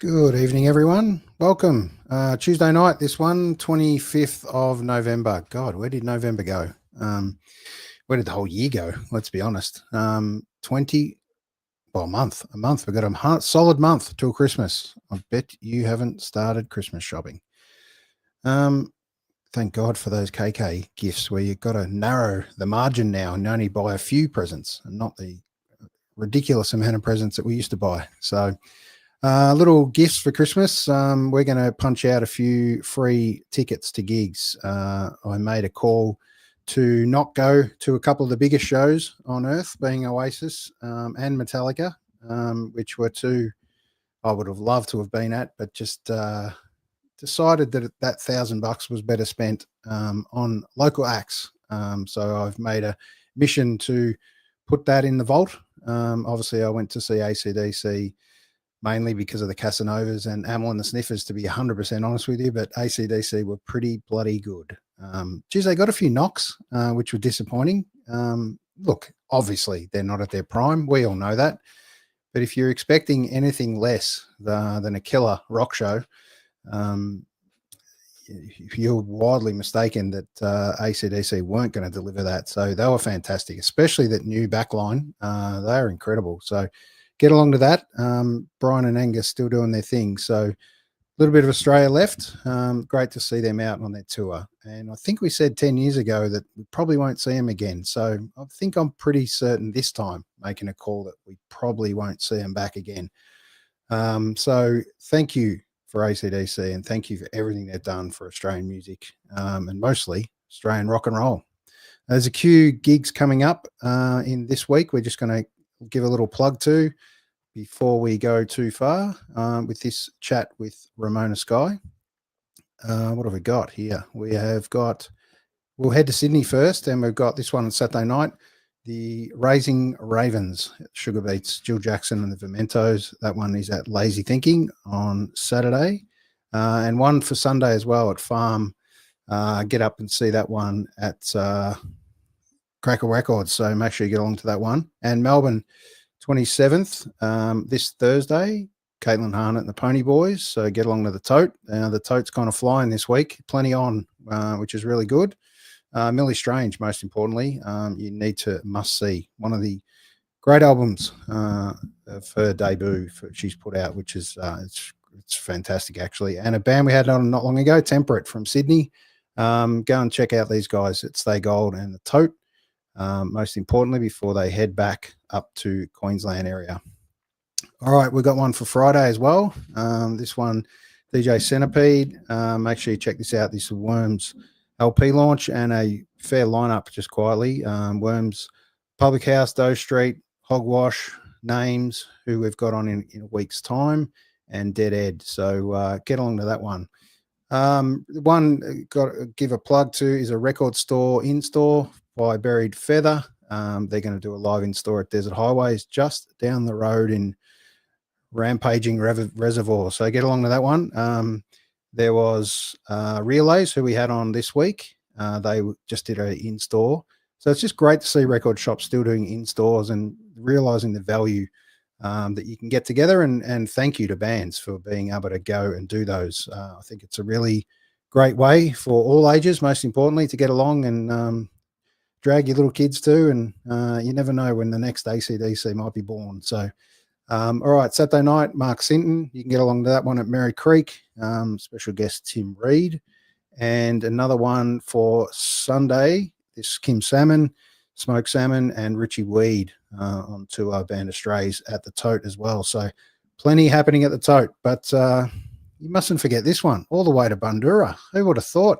Good evening, everyone. Welcome. Tuesday night, this one, 25th of November. God, where did November go? Where did the whole year go? Let's be honest. 20, well, a month. We've got a solid month till Christmas. I bet you haven't started Christmas shopping. Thank God for those KK gifts where you've got to narrow the margin now and only buy a few presents and not the ridiculous amount of presents that we used to buy. So, little gifts for Christmas. We're going to punch out a few free tickets to gigs. I made a call to not go to a couple of the biggest shows on earth, being Oasis and Metallica, which were two I would have loved to have been at, but just decided that $1,000 was better spent on local acts. So I've made a mission to put that in the vault. Obviously, I went to see AC/DC mainly because of the Casanovas and Amel and the Sniffers, to be 100% honest with you, but AC/DC were pretty bloody good. Geez, they got a few knocks, which were disappointing. Look, obviously, they're not at their prime. We all know that. But if you're expecting anything less than a killer rock show, you're wildly mistaken that AC/DC weren't going to deliver that. So they were fantastic, especially that new backline. They are incredible. So get along to that. Brian and Angus still doing their thing. So a little bit of Australia left. Great to see them out on their tour. And I think we said 10 years ago that we probably won't see them again. So I think I'm pretty certain this time making a call that we probably won't see them back again. So thank you for AC/DC and thank you for everything they've done for Australian music and mostly Australian rock and roll. There's a few gigs coming up in this week. We're just going to give a little plug to before we go too far with this chat with Ramona Sky. What have we got here? We'll head to Sydney first, and we've got this one on Saturday night, the Raising Ravens, Sugar Beats, Jill Jackson and the Vementos. That one is at Lazy Thinking on Saturday, and one for Sunday as well at Farm. Get up and see that one at Crackle Records, so make sure you get along to that one. And Melbourne, 27th, this Thursday, Caitlin Harnett and the Pony Boys, so get along to the Tote. The Tote's kind of flying this week, plenty on, which is really good. Millie Strange, most importantly, you must see one of the great albums of her debut she's put out, which is it's fantastic actually. And a band we had on not long ago, Temperate from Sydney. Go and check out these guys at Stay Gold and the Tote. Most importantly, before they head back up to Queensland area. All right, we've got one for Friday as well. This one, DJ Centipede. Make sure you check this out. This is Worms LP launch and a fair lineup, just quietly. Worms, Public House, Doe Street, Hogwash, Names, who we've got on in a week's time, and Dead Ed. So get along to that one. One got to give a plug to is a record store in-store by Buried Feather. They're going to do a live in-store at Desert Highways just down the road in Rampaging Reservoir. So get along to that one. There was Relays, who we had on this week. They just did an in-store. So it's just great to see record shops still doing in-stores and realizing the value that you can get together. And thank you to bands for being able to go and do those. I think it's a really great way for all ages, most importantly, to get along and drag your little kids too. And you never know when the next AC/DC might be born. So, all right, Saturday night, Mark Sinton. You can get along to that one at Merry Creek. Special guest Tim Reed. And another one for Sunday, this Kim Salmon, Smoke Salmon, and Richie Weed on tour, Band of Strays at the Tote as well. So plenty happening at the Tote. But you mustn't forget this one, all the way to Bundoora. Who would have thought?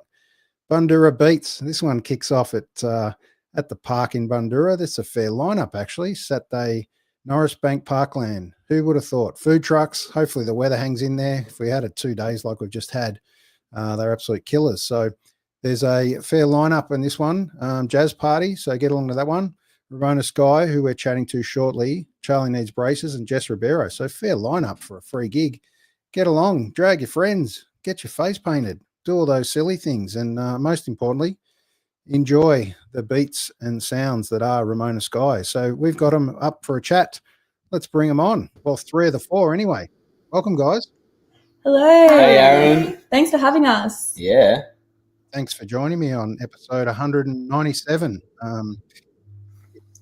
Bundoora Beats. This one kicks off at the park in Bundoora. That's a fair lineup, actually. Saturday, Norris Bank Parkland. Who would have thought? Food trucks. Hopefully the weather hangs in there. If we had it 2 days like we've just had, they're absolute killers. So there's a fair lineup in this one. Jazz Party, so get along to that one. Ramona Sky, who we're chatting to shortly. Charlie Needs Braces, and Jess Ribeiro. So fair lineup for a free gig. Get along, drag your friends, get your face painted, do all those silly things, and most importantly, enjoy the beats and sounds that are Ramona Sky. So we've got them up for a chat. Let's bring them on. Well, 3 of the 4 anyway. Welcome, guys. Hello. Hey, Aaron. Thanks for having us. Yeah. Thanks for joining me on episode 197.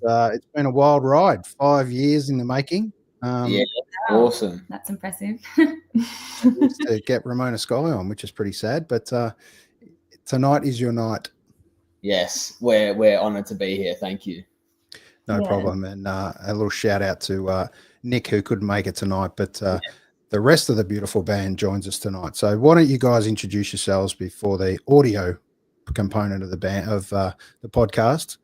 It's been a wild ride, 5 years in the making. Yeah, awesome. That's impressive. To get Ramona Sky on, which is pretty sad, but tonight is your night. Yes, we're honoured to be here. Thank you. No problem. And a little shout out to Nick, who couldn't make it tonight, but the rest of the beautiful band joins us tonight. So why don't you guys introduce yourselves before the audio component of the band of the podcast?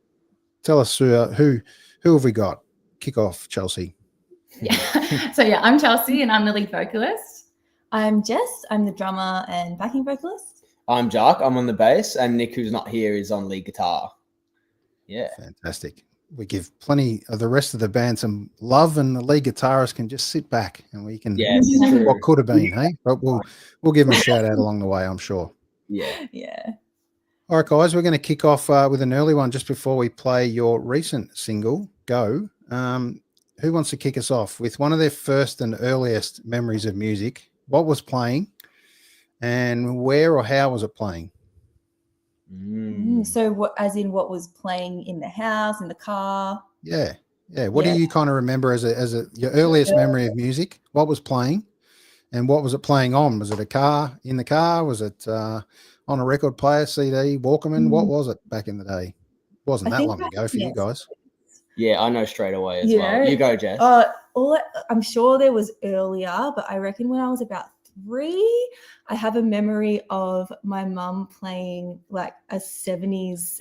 Tell us who have we got? Kick off, Chelsea. Yeah. So I'm Chelsea and I'm the lead vocalist. I'm Jess. I'm the drummer and backing vocalist. I'm Jack. I'm on the bass, and Nick, who's not here, is on lead guitar. Yeah. Fantastic. We give plenty of the rest of the band some love, and the lead guitarist can just sit back and we can what could have been, hey? But we'll give them a shout out along the way, I'm sure. Yeah. All right, guys, we're going to kick off with an early one just before we play your recent single, Go. Who wants to kick us off with one of their first and earliest memories of music? What was playing and where or how was it playing? So what was playing in the house, in the car? Yeah. What do you kind of remember as your earliest memory of music? What was playing and what was it playing on? Was it in the car? Was it on a record player, CD, Walkman? What was it back in the day? It wasn't that long ago for you guys. Yeah, I know straight away as well. You go, Jess. I'm sure there was earlier, but I reckon when I was about 3, I have a memory of my mum playing like a 70s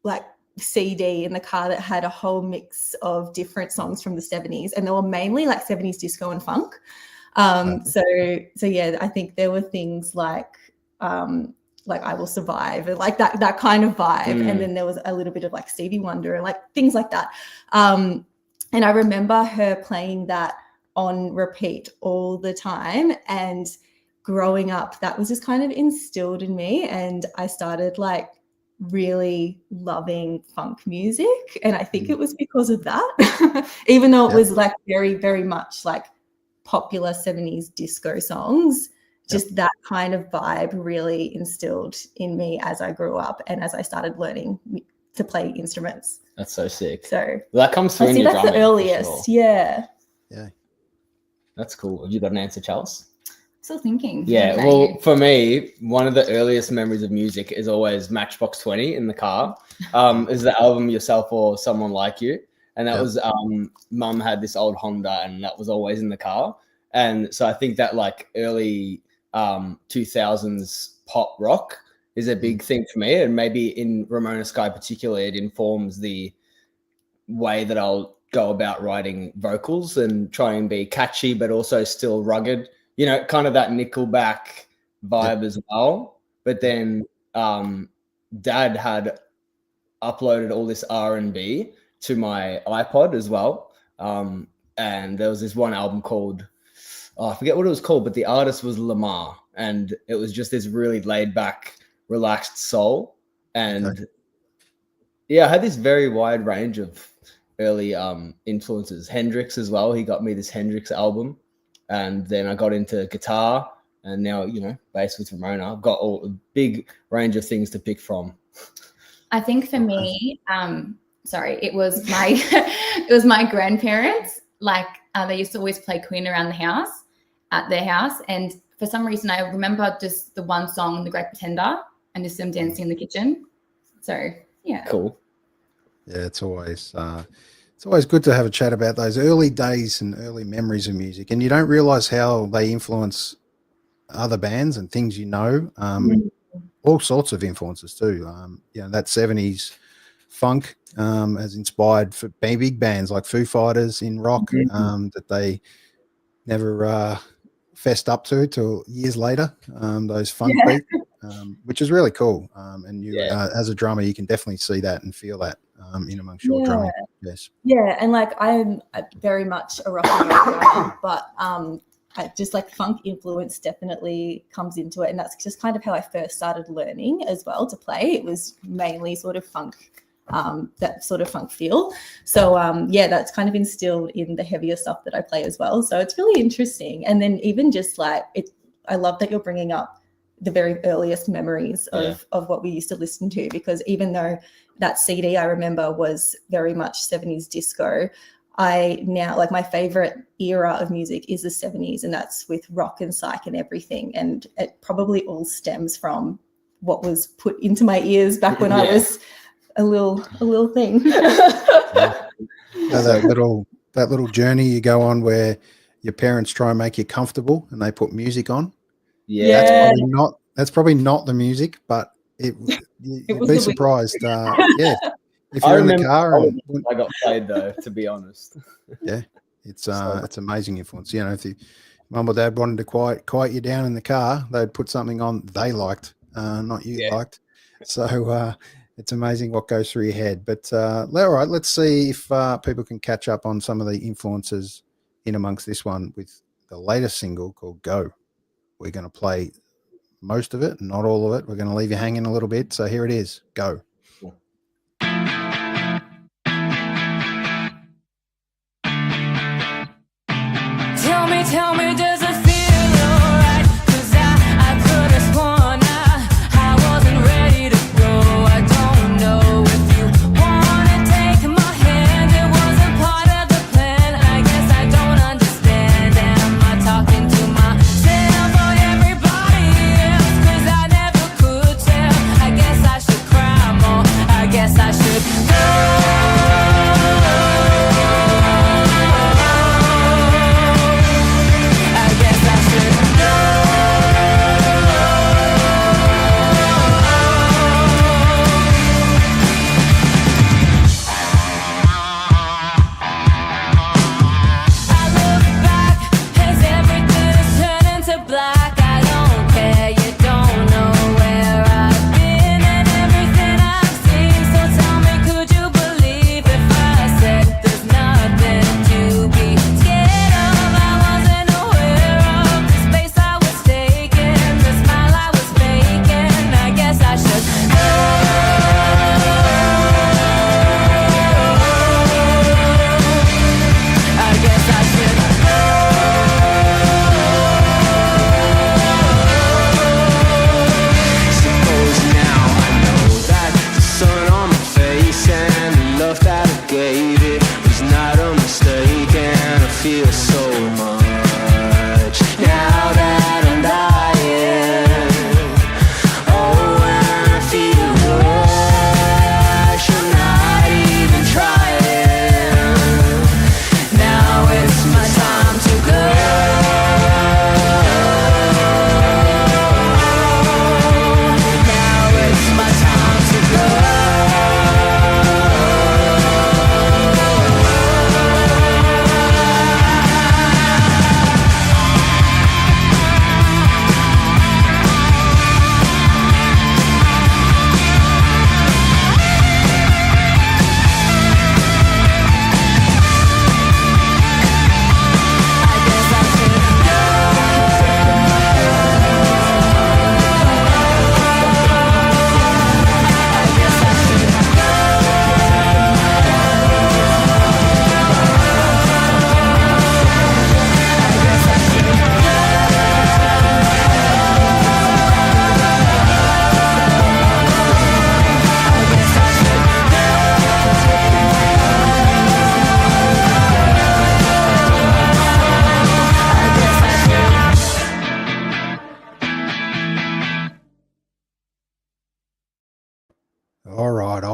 like CD in the car that had a whole mix of different songs from the 70s, and they were mainly like 70s disco and funk. So yeah, I think there were things like I Will Survive, and like that kind of vibe. And then there was a little bit of like Stevie Wonder and like things like that. And I remember her playing that on repeat all the time, and growing up that was just kind of instilled in me, and I started like really loving funk music, and I think it was because of that. Even though it was like very, very much like popular 70s disco songs, just that kind of vibe really instilled in me as I grew up and as I started learning to play instruments. That's so sick. So that comes through in your drumming. That's the earliest. Sure. Yeah. That's cool. Have you got an answer, Charles? Still thinking. Yeah, well, for me, one of the earliest memories of music is always Matchbox 20 in the car. Is the album Yourself or Someone Like You. And that was, Mum had this old Honda, and that was always in the car. And so I think that like early 2000s pop rock is a big thing for me. And maybe in Ramona Sky particularly, it informs the way that I'll go about writing vocals and try and be catchy, but also still rugged, kind of that Nickelback vibe as well. But then Dad had uploaded all this R&B to my iPod as well. And there was this one album called, I forget what it was called, but the artist was Lamar. And it was just this really laid back, relaxed soul. And I had this very wide range of early influences. Hendrix as well. He got me this Hendrix album, and then I got into guitar, and now bass with Ramona. I've got a big range of things to pick from. I think for me, it was my grandparents. Like they used to always play Queen around the house at their house, and for some reason I remember just the one song, The Great Pretender, and just them dancing in the kitchen. So yeah, cool. Yeah, it's always good to have a chat about those early days and early memories of music, and you don't realize how they influence other bands and things. All sorts of influences too. That 70s funk has inspired for big bands like Foo Fighters in rock that they never fessed up to till years later. Those funk beats, which is really cool. And you, as a drummer, you can definitely see that and feel that in amongst your drumming. Yes. Yeah, and like I'm very much a rock and roll drummer, but just like funk influence definitely comes into it, and that's just kind of how I first started learning as well to play. It was mainly sort of funk, that sort of funk feel. So that's kind of instilled in the heavier stuff that I play as well. So it's really interesting. And then even just like I love that you're bringing up the very earliest memories of what we used to listen to, because even though that CD I remember was very much 70s disco, I now, like, my favorite era of music is the 70s, and that's with rock and psych and everything. And it probably all stems from what was put into my ears back when I was a little thing. That little journey you go on where your parents try and make you comfortable and they put music on. Yeah. That's probably not the music, but you'd be surprised. If you're in the car, I got played though, to be honest. Yeah, it's amazing influence. You know, if mum or dad wanted to quiet you down in the car, they'd put something on they liked, not you liked. So it's amazing what goes through your head. But all right, let's see if people can catch up on some of the influences in amongst this one with the latest single called Go. We're going to play most of it, not all of it. We're going to leave you hanging a little bit. So here it is. Go. Tell me, does it feel alright? 'Cause I could have sworn I wasn't ready to go. I don't know if you wanna take my hand. It wasn't part of the plan. I guess I don't understand. Am I talking to myself or everybody else? 'Cause I never could tell. I guess I should cry more. I guess I should go.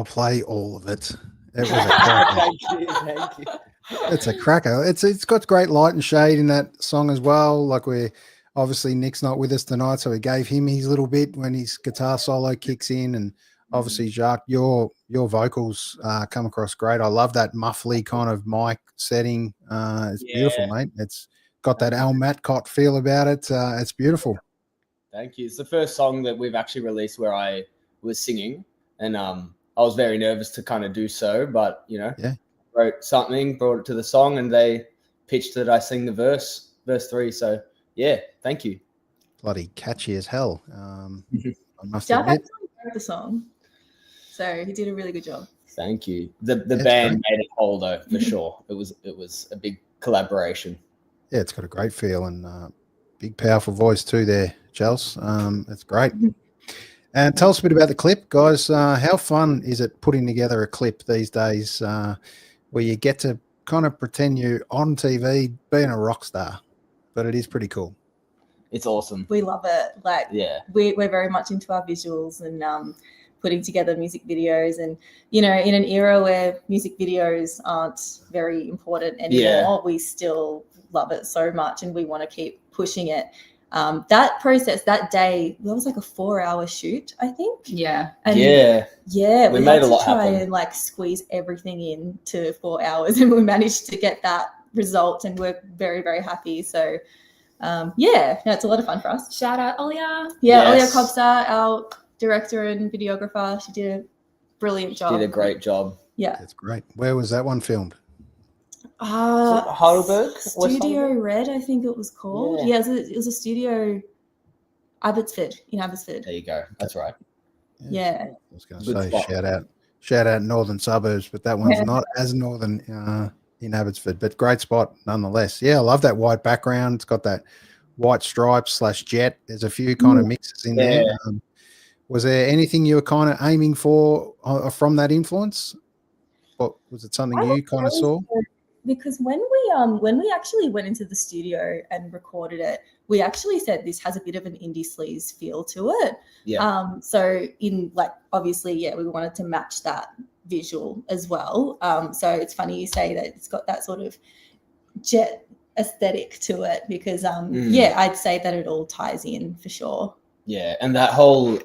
Play all of it. It was a cracker. Thank you. It's a cracker. It's got great light and shade in that song as well. Like, we're obviously Nick's not with us tonight, so we gave him his little bit when his guitar solo kicks in, and obviously Jacques, your vocals come across great. I love that muffly kind of mic setting. It's beautiful, mate. It's got that Al Matcott feel about it. It's beautiful. Thank you. It's the first song that we've actually released where I was singing, and I was very nervous to kind of do so, but, you know, wrote something, brought it to the song, and they pitched that I sing the verse 3. So, yeah, thank you. Bloody catchy as hell. I must Jack admit. actually wrote the song, so he did a really good job. Thank you. The band made it whole, though, for sure. It was a big collaboration. Yeah, it's got a great feel, and Big, powerful voice too there, Chels. That's great. And tell us a bit about the clip, guys. How fun is it putting together a clip these days where you get to kind of pretend you're on TV being a rock star? But it is pretty cool. It's awesome. We love it. Like, Yeah. we're very much into our visuals and putting together music videos. And, you know, in an era where music videos aren't very important anymore, we still love it so much and we want to keep pushing it. That process, that day, that was like a 4-hour shoot, I think. Yeah. And we made had a lot to try happen. and like squeeze everything into 4 hours, and we managed to get that result, and we're very, very happy. So it's a lot of fun for us. Shout out Olia. Yeah, Yes. Olia Kobsa, our director and videographer, she did a brilliant job. Did a great job. Yeah. That's great. Where was that one filmed? Heidelberg? West Studio Heidelberg? Red, I think it was called. Yeah. Yeah, it was a studio in Abbotsford. There you go. That's right. Yeah. I was going Good to say spot. shout out northern suburbs, but that one's not as northern in Abbotsford, but great spot nonetheless. Yeah, I love that white background. It's got that white stripes / jet. There's a few kind of mixes in there. Was there anything you were kind of aiming for from that influence? What was it? Something you kind of saw? Because when we actually went into the studio and recorded it, we actually said this has a bit of an indie sleaze feel to it. Yeah. So in like obviously, we wanted to match that visual as well. So it's funny you say that it's got that sort of jet aesthetic to it because I'd say that it all ties in for sure. Yeah, and that whole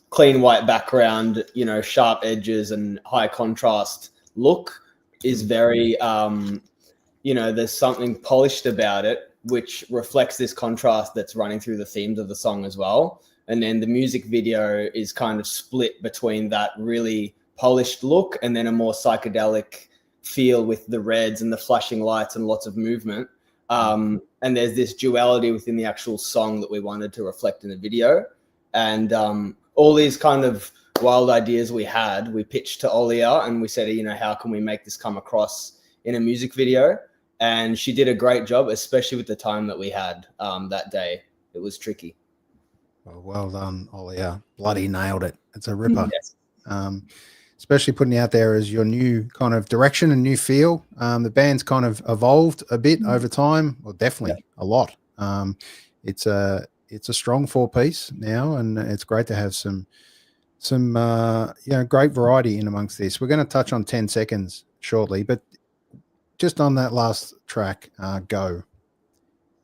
clean white background, you know, sharp edges and high contrast look is very, there's something polished about it, which reflects this contrast that's running through the themes of the song as well. And then the music video is kind of split between that really polished look and then a more psychedelic feel with the reds and the flashing lights and lots of movement. And there's this duality within the actual song that we wanted to reflect in the video. And all these kind of wild ideas we had, we pitched to Olia and we said, how can we make this come across in a music video? And she did a great job, especially with the time that we had that day. It was tricky. Well done, Olia. Bloody nailed it. It's a ripper. Yes. Especially putting out there as your new kind of direction and new feel. The band's kind of evolved a bit over time, well, definitely a lot. It's a strong 4-piece now, and it's great to have some great variety in amongst this. We're going to touch on 10 seconds shortly, but just on that last track, Go.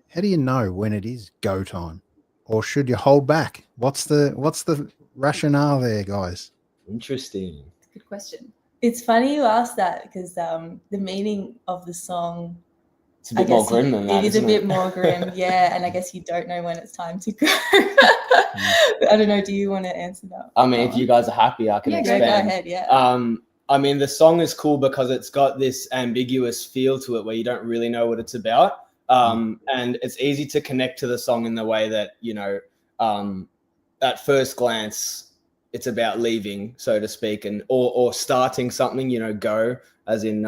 How do you know when it is go time, or should you hold back? What's the rationale there, guys? Interesting. Good question. It's funny you ask that because the meaning of the song, It's a bit more grim than that. It is a isn't bit more grim, yeah. And I guess you don't know when it's time to go. I don't know. Do you want to answer that? I mean, if you guys are happy, I can expand. Go ahead. Yeah. I mean, the song is cool because it's got this ambiguous feel to it where you don't really know what it's about. And it's easy to connect to the song in the way that, at first glance, it's about leaving, so to speak, and or starting something, go as in,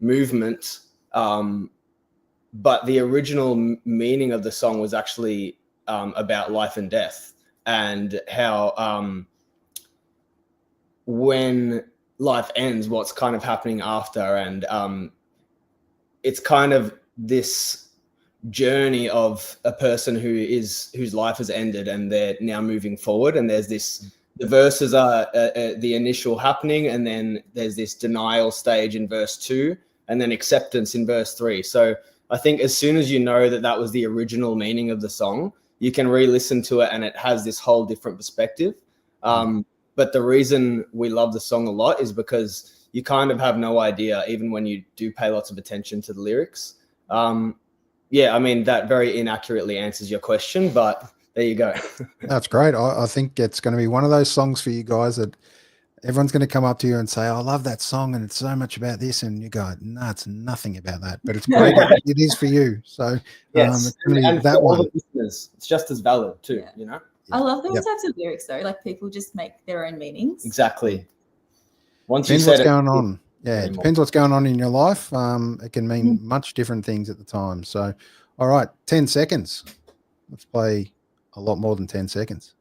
movement. But the original meaning of the song was actually about life and death and how when life ends, what's kind of happening after. And it's kind of this journey of a person whose life has ended and they're now moving forward. And there's this, the verses are the initial happening, and then there's this denial stage in verse 2, and then acceptance in verse 3. So I think as soon as you know that was the original meaning of the song, you can re-listen to it and it has this whole different perspective. But the reason we love the song a lot is because you kind of have no idea, even when you do pay lots of attention to the lyrics. I mean, that very inaccurately answers your question, but there you go. That's great. I think it's going to be one of those songs for you guys that everyone's going to come up to you and say, I love that song and it's so much about this. And you go, no, it's nothing about that, but it's great. It is for you. So yes, it's going to be and that for all one. the listeners, it's just as valid too, I love those types of lyrics though. Like people just make their own meanings. Exactly. Once Depends you said what's going on. Yeah, it anymore. depends what's going on in your life. It can mean much different things at the time. So All right, 10 seconds. Let's play a lot more than 10 seconds.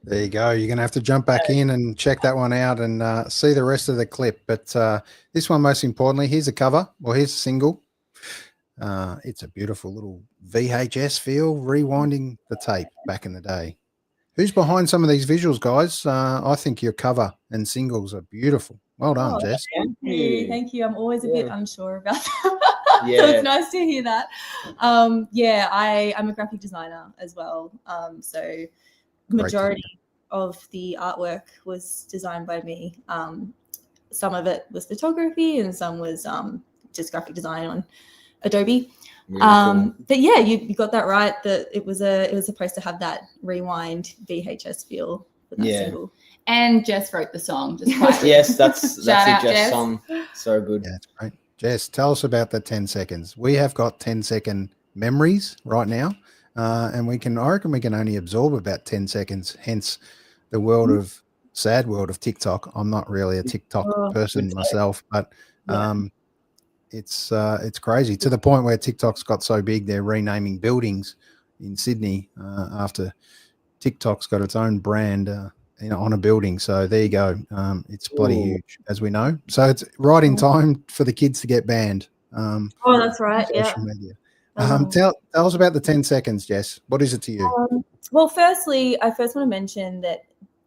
There you go. You're going to have to jump back in and check that one out and see the rest of the clip. But this one, most importantly, here's a cover. Well, here's a single. It's a beautiful little VHS feel, rewinding the tape back in the day. Who's behind some of these visuals, guys? I think your cover and singles are beautiful. Well done, Jess. Thank you. Thank you. I'm always a bit unsure about that. So it's nice to hear that. I'm a graphic designer as well. So majority of the artwork was designed by me. Some of it was photography and some was just graphic design on Adobe. Really cool. But yeah, you got that right, that it was supposed to have that rewind VHS feel for that single. And Jess wrote the song. Just quite yes, that's a Jess song. So good. Yeah, that's great. Jess, tell us about the 10 seconds. We have got 10-second memories right now, and I reckon we can only absorb about 10 seconds. Hence, the sad world of TikTok. I'm not really a TikTok person myself, but it's crazy to the point where TikTok's got so big they're renaming buildings in Sydney after TikTok's got its own brand on a building. So there you go. It's bloody huge, as we know. So it's right in time for the kids to get banned. That's right. Social media. Tell us about the 10 seconds, Jess. What is it to you? Well, firstly, I want to mention that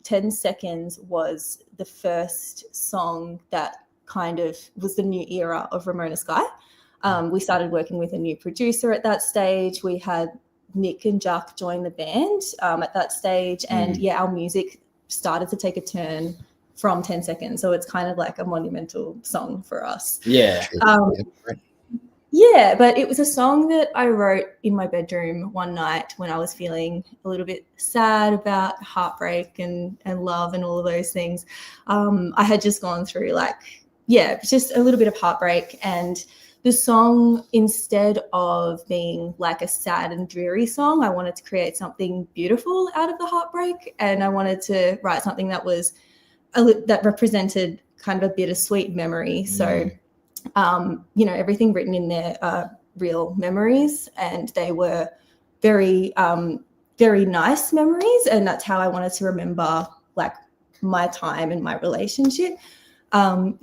10 seconds was the first song that kind of was the new era of Ramona Sky. We started working with a new producer at that stage. We had Nick and Jack join the band at that stage. And our music started to take a turn from 10 seconds. So it's kind of like a monumental song for us. Yeah. Yeah, but it was a song that I wrote in my bedroom one night when I was feeling a little bit sad about heartbreak and love and all of those things. I had just gone through just a little bit of heartbreak, and the song, instead of being like a sad and dreary song, I wanted to create something beautiful out of the heartbreak, and I wanted to write something that was that represented kind of a bittersweet memory. So everything written in there are real memories, and they were very, very nice memories. And that's how I wanted to remember like my time and my relationship. So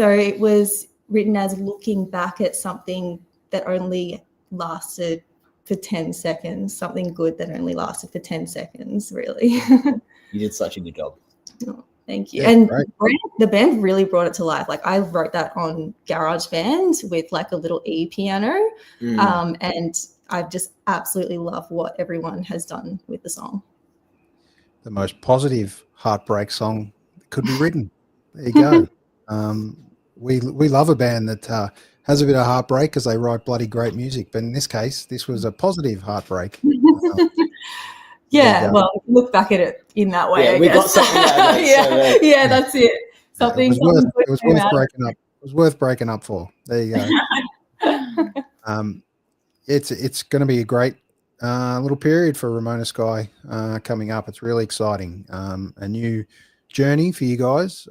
it was written as looking back at something that only lasted for 10 seconds, something good that only lasted for 10 seconds, really. You did such a good job. Oh, thank you. Yeah, and great. the band really brought it to life. Like I wrote that on GarageBand with like a little e-piano. And I just absolutely love what everyone has done with the song. The most positive heartbreak song that could be written. There you go. We love a band that has a bit of heartbreak because they write bloody great music. But in this case, this was a positive heartbreak. Yeah, well, look back at it in that way. I we guess. got something out of it. Yeah, that's it. Something. It was worth breaking up. It was worth breaking up for. There you go. It's going to be a great little period for Ramona Sky coming up. It's really exciting. A new journey for you guys.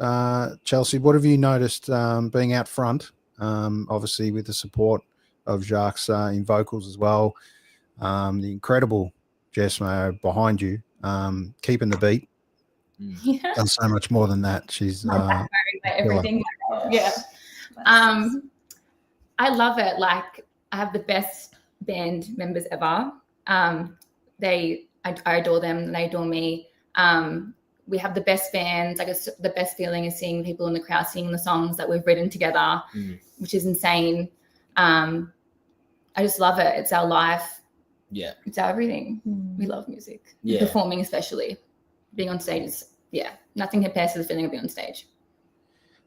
Chelsea, what have you noticed being out front? Obviously with the support of Jacques in vocals as well. The incredible Jess Mayo behind you, keeping the beat. Yeah. Done so much more than that. She's everything. Yeah. I love it. Like I have the best band members ever. I adore them and they adore me. We have the best bands. I guess the best feeling is seeing people in the crowd singing the songs that we've written together, which is insane. I just love it. It's our life. Yeah. It's our everything. We love music. Yeah. Performing especially. Being on stage is, nothing compares to the feeling of being on stage.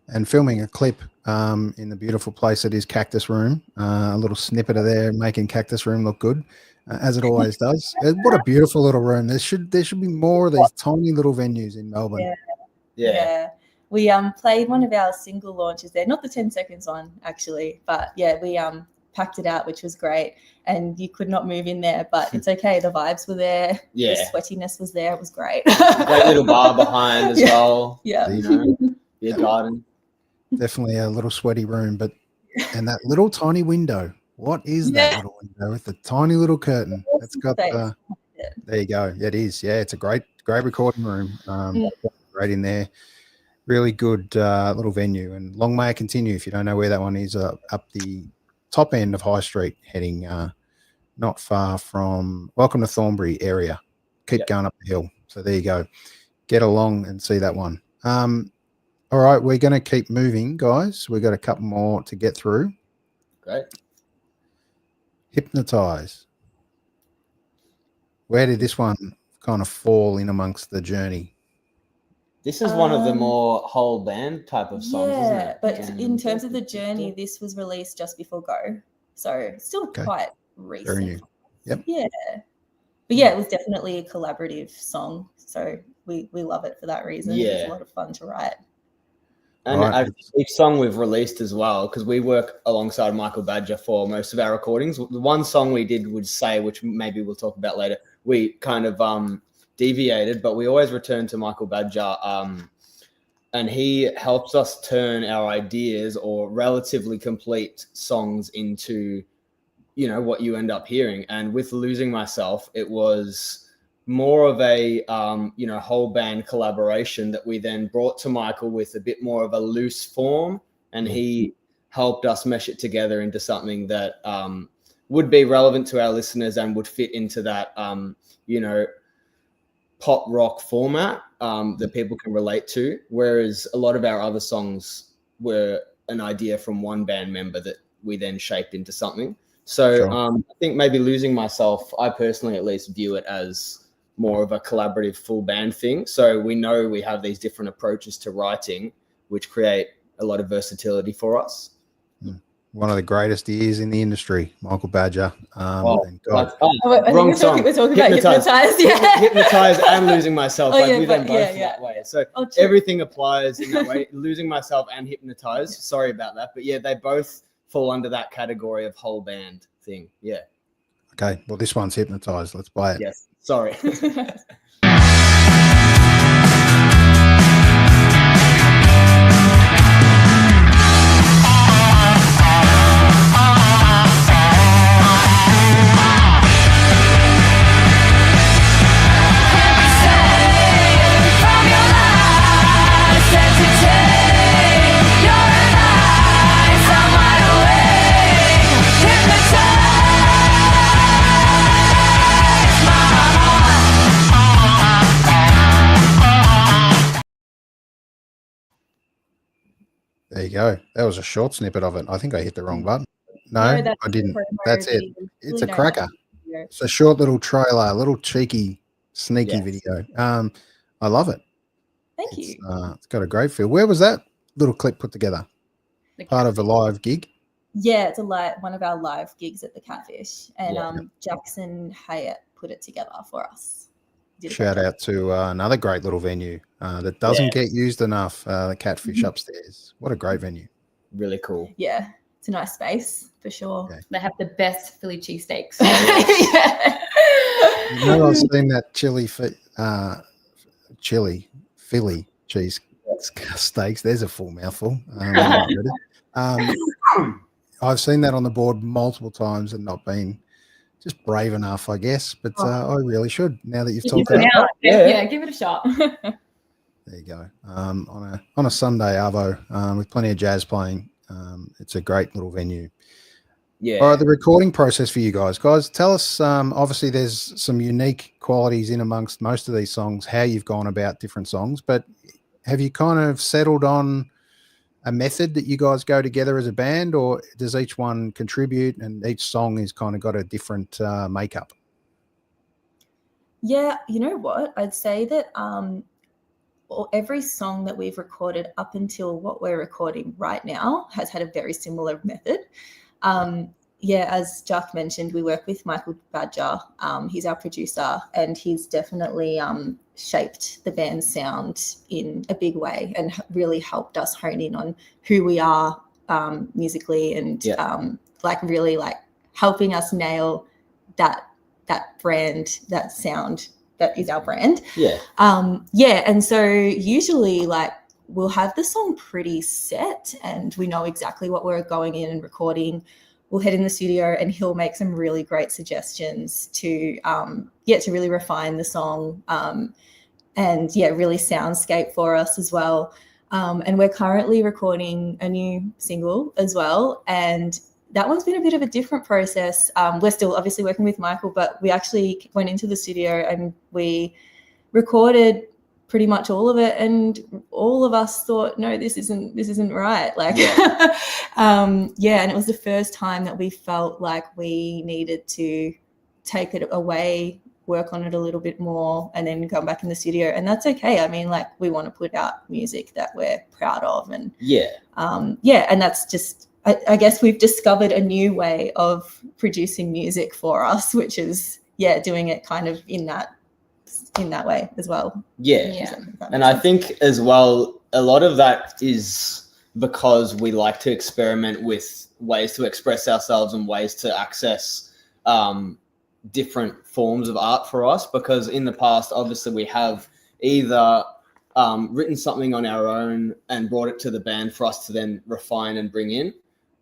And filming a clip in the beautiful place that is Cactus Room. A little snippet of there making Cactus Room look good, as it always does. What a beautiful little room. There should be more of these tiny little venues in Melbourne. Yeah. We played one of our single launches there, not the 10 seconds one actually, but we packed it out, which was great. And you could not move in there, but it's okay. The vibes were there. Yeah. The sweatiness was there. It was great. Great little bar behind as well. Yeah. Your garden. Definitely a little sweaty room, and that little tiny window. What is that little window with the tiny little curtain? It's got there you go. Yeah, it is. Yeah, it's a great recording room. Right in there. Really good little venue, and long may it continue. If you don't know where that one is, up the top end of High Street, heading not far from Welcome to Thornbury area. Keep going up the hill. So there you go. Get along and see that one. All right, we're going to keep moving, guys. We've got a couple more to get through. Great. Hypnotize. Where did this one kind of fall in amongst the journey? This is one of the more whole band type of songs, isn't it? But in terms of the journey, this was released just before Go. So still quite recent. Very new. Yep. Yeah. But it was definitely a collaborative song. So we love it for that reason. Yeah. It's a lot of fun to write. And each song we've released as well, because we work alongside Michael Badger for most of our recordings. The one song we did would say, which maybe we'll talk about later, we kind of deviated, but we always return to Michael Badger, and he helps us turn our ideas or relatively complete songs into, what you end up hearing. And with Losing Myself, it was more of a whole band collaboration that we then brought to Michael with a bit more of a loose form, and he helped us mesh it together into something that would be relevant to our listeners and would fit into that pop rock format that people can relate to, whereas a lot of our other songs were an idea from one band member that we then shaped into something. So I think maybe Losing Myself, I personally at least view it as more of a collaborative full band thing. So we know we have these different approaches to writing, which create a lot of versatility for us. One of the greatest ears in the industry, Michael Badger. Wrong We're song. talking about Hypnotize. Hypnotize and Losing Myself. We then both that way. So everything applies in that way. Losing Myself and Hypnotize. Sorry about that. But they both fall under that category of whole band thing. Yeah. Okay. Well, this one's Hypnotize. Let's play it. Yes. Sorry. you go. That was a short snippet of it. I think I hit the wrong button. No, that's I didn't. promo That's it. video. It's Really a don't cracker. like the video. It's a short little trailer, a little cheeky, sneaky Yes. video. I love it. Thank you. It's got a great feel. Where was that little clip put together? The Part of a live gig? Yeah, it's one of our live gigs at the Catfish, and Yeah. Jackson Hyatt put it together for us. Did a Shout great job. out to another great little venue that doesn't get used enough, the Catfish upstairs. What a great venue. Really cool. Yeah, it's a nice space for sure. Yeah. They have the best Philly cheesesteaks. Yeah. You know, I've seen that chili Philly cheese steaks. There's a full mouthful. I've seen that on the board multiple times and not been just brave enough, I guess. But I really should now that you've talked about it. Now, Yeah. yeah, give it a shot. There you go. On a Sunday arvo with plenty of jazz playing. It's a great little venue. Yeah. All right, the recording process for you guys. Guys, tell us, obviously there's some unique qualities in amongst most of these songs, how you've gone about different songs, but have you kind of settled on a method that you guys go together as a band, or does each one contribute and each song has kind of got a different makeup? Yeah, you know what? I'd say that every song that we've recorded up until what we're recording right now has had a very similar method. Yeah, as Jack mentioned, we work with Michael Badger. He's our producer, and he's definitely shaped the band's sound in a big way and really helped us hone in on who we are musically, and really helping us nail that brand, that sound that is our brand. Yeah. And so usually we'll have the song pretty set and we know exactly what we're going in and recording. We'll head in the studio and he'll make some really great suggestions to really refine the song and really soundscape for us as well. And we're currently recording a new single as well, and that one's been a bit of a different process. We're still obviously working with Michael, but we actually went into the studio and we recorded pretty much all of it, and all of us thought, no, this isn't right. And it was the first time that we felt like we needed to take it away, work on it a little bit more, and then come back in the studio. And that's okay. I mean, we want to put out music that we're proud of, and and that's just, I guess we've discovered a new way of producing music for us, which is doing it kind of in that way as well. And I think as well, a lot of that is because we like to experiment with ways to express ourselves and ways to access different forms of art for us, because in the past obviously we have either written something on our own and brought it to the band for us to then refine and bring in,